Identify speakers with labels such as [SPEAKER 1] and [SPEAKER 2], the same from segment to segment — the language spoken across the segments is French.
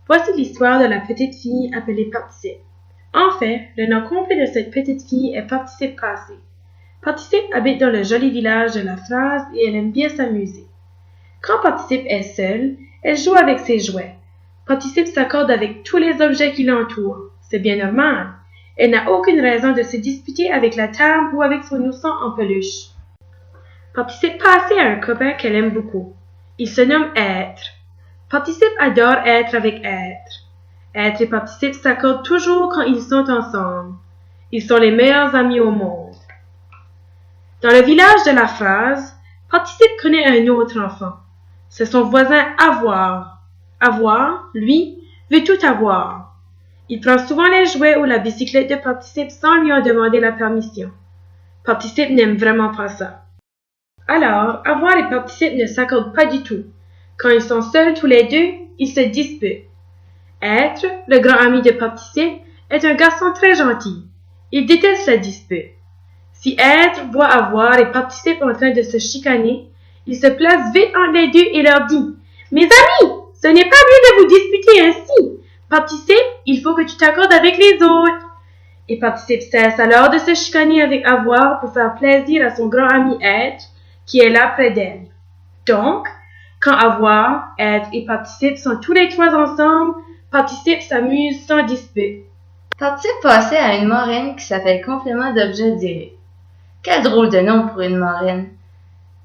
[SPEAKER 1] Voici l'histoire de la petite fille appelée Participe. En fait, le nom complet de cette petite fille est Participe Passé. Participe habite dans le joli village de la phrase et elle aime bien s'amuser. Quand Participe est seule, elle joue avec ses jouets. Participe s'accorde avec tous les objets qui l'entourent. C'est bien normal. Elle n'a aucune raison de se disputer avec la table ou avec son ourson en peluche. Participe Passé a un copain qu'elle aime beaucoup. Il se nomme Être. Participe adore être avec Être. Être et Participe s'accordent toujours quand ils sont ensemble. Ils sont les meilleurs amis au monde. Dans le village de la phrase, Participe connaît un autre enfant. C'est son voisin Avoir. Avoir, lui, veut tout avoir. Il prend souvent les jouets ou la bicyclette de Participe sans lui en demander la permission. Participe n'aime vraiment pas ça. Alors, Avoir et Participe ne s'accordent pas du tout. Quand ils sont seuls tous les deux, ils se disputent. Être, le grand ami de Participe, est un garçon très gentil. Il déteste la dispute. Si Être voit Avoir et Participe en train de se chicaner, il se place vite entre les deux et leur dit « Mes amis, ce n'est pas bien de vous disputer ainsi. Participe, il faut que tu t'accordes avec les autres. » Et Participe cesse alors de se chicaner avec Avoir pour faire plaisir à son grand ami Être, qui est là près d'elle. Donc, quand Avoir, Être et Participe sont tous les trois ensemble, Participe s'amuse sans dispute.
[SPEAKER 2] Participe passait à une marraine qui s'appelle complément d'objet direct. Quel drôle de nom pour une marraine!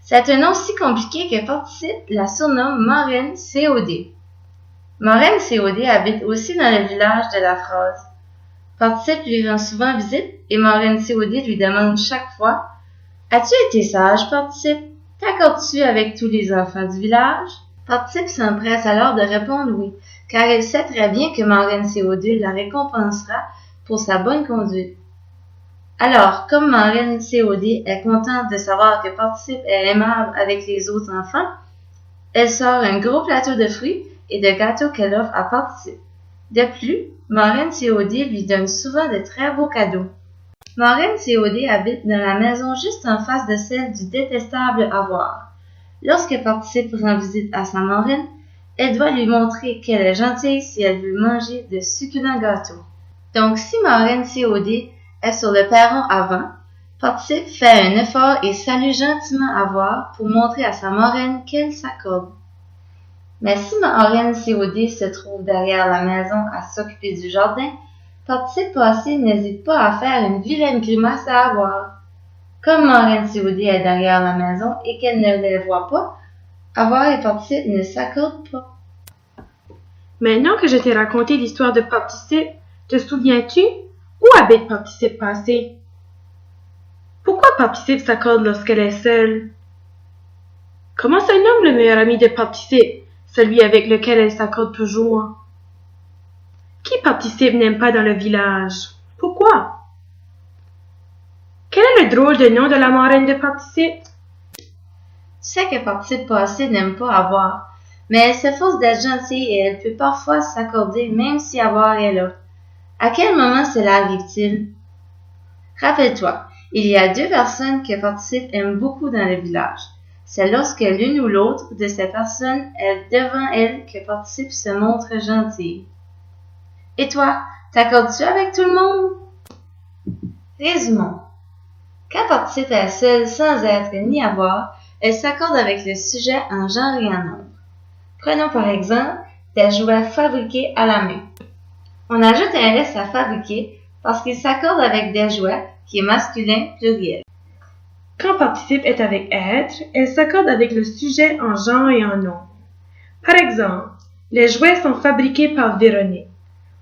[SPEAKER 2] C'est un nom si compliqué que Participe la surnomme Marraine COD. Marraine COD habite aussi dans le village de la phrase. Participe lui rend souvent visite et Marraine COD lui demande chaque fois « As-tu été sage, Participe? T'accordes-tu avec tous les enfants du village? » Participe s'empresse alors de répondre oui, car elle sait très bien que Marraine COD la récompensera pour sa bonne conduite. Alors, comme Marraine COD est contente de savoir que Participe est aimable avec les autres enfants, elle sort un gros plateau de fruits et de gâteaux qu'elle offre à Participe. De plus, Marraine COD lui donne souvent de très beaux cadeaux. Marraine COD habite dans la maison juste en face de celle du détestable Avoir. Lorsque Participe rend visite à sa marraine, elle doit lui montrer qu'elle est gentille si elle veut manger de succulents gâteaux. Donc, si Marraine COD est sur le perron avant, Participe fait un effort et salue gentiment Avoir pour montrer à sa marraine qu'elle s'accorde. Mais si Marraine COD se trouve derrière la maison à s'occuper du jardin, Participe Passé n'hésite pas à faire une vilaine grimace à Avoir. Comme Marraine COD est derrière la maison et qu'elle ne les voit pas, Avoir et Participe ne s'accordent pas.
[SPEAKER 1] Maintenant que je t'ai raconté l'histoire de Participe, te souviens-tu? Où habite Participe Passé? Pourquoi Participe s'accorde lorsqu'elle est seule? Comment se nomme le meilleur ami de Participe, celui avec lequel elle s'accorde toujours? Qui Participe n'aime pas dans le village? Pourquoi? Quel est le drôle de nom de la marraine de Participe?
[SPEAKER 2] Tu sais que Participe Passé n'aime pas Avoir, mais elle s'efforce d'être gentille et elle peut parfois s'accorder même si Avoir est là. À quel moment cela arrive-t-il? Rappelle-toi, il y a deux personnes que Participe aime beaucoup dans le village. C'est lorsque l'une ou l'autre de ces personnes est devant elle que Participe se montre gentille. Et toi, t'accordes-tu avec tout le monde? Résumons. Quand Participe est seule sans être ni Avoir, elle s'accorde avec le sujet en genre et en nombre. Prenons par exemple des jouets fabriqués à la main. On ajoute un S à fabriquer parce qu'il s'accorde avec des jouets qui est masculin pluriel.
[SPEAKER 1] Quand Participe est avec Être, elle s'accorde avec le sujet en genre et en nombre. Par exemple, les jouets sont fabriqués par Véronique.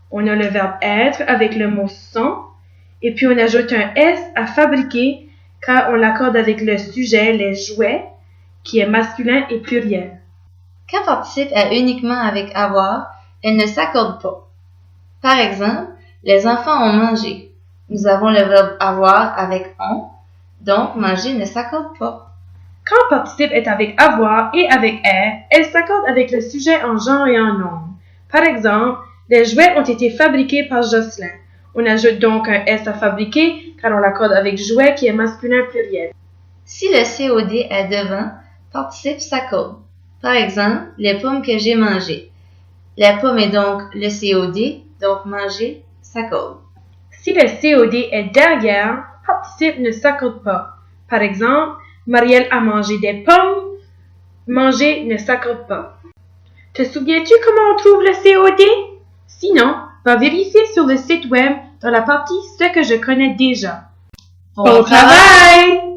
[SPEAKER 1] On a le verbe être avec le mot sont, et puis on ajoute un S à fabriquer car on l'accorde avec le sujet les jouets qui est masculin et pluriel.
[SPEAKER 2] Quand Participe est uniquement avec Avoir, elle ne s'accorde pas. Par exemple, les enfants ont mangé. Nous avons le verbe avoir avec on, donc manger ne s'accorde pas.
[SPEAKER 1] Quand Participe est avec avoir et avec être, elle s'accorde avec le sujet en genre et en nombre. Par exemple, les jouets ont été fabriqués par Jocelyn. On ajoute donc un S à fabriquer car on l'accorde avec jouet qui est masculin pluriel.
[SPEAKER 2] Si le COD est devant, Participe s'accorde. Par exemple, les pommes que j'ai mangées. La pomme est donc le COD, donc manger s'accorde.
[SPEAKER 1] Si le COD est derrière, participe ne s'accorde pas. Par exemple, Marielle a mangé des pommes. Manger ne s'accorde pas. Te souviens-tu comment on trouve le COD? Sinon, va vérifier sur le site web dans la partie ce que je connais déjà. Bon travail!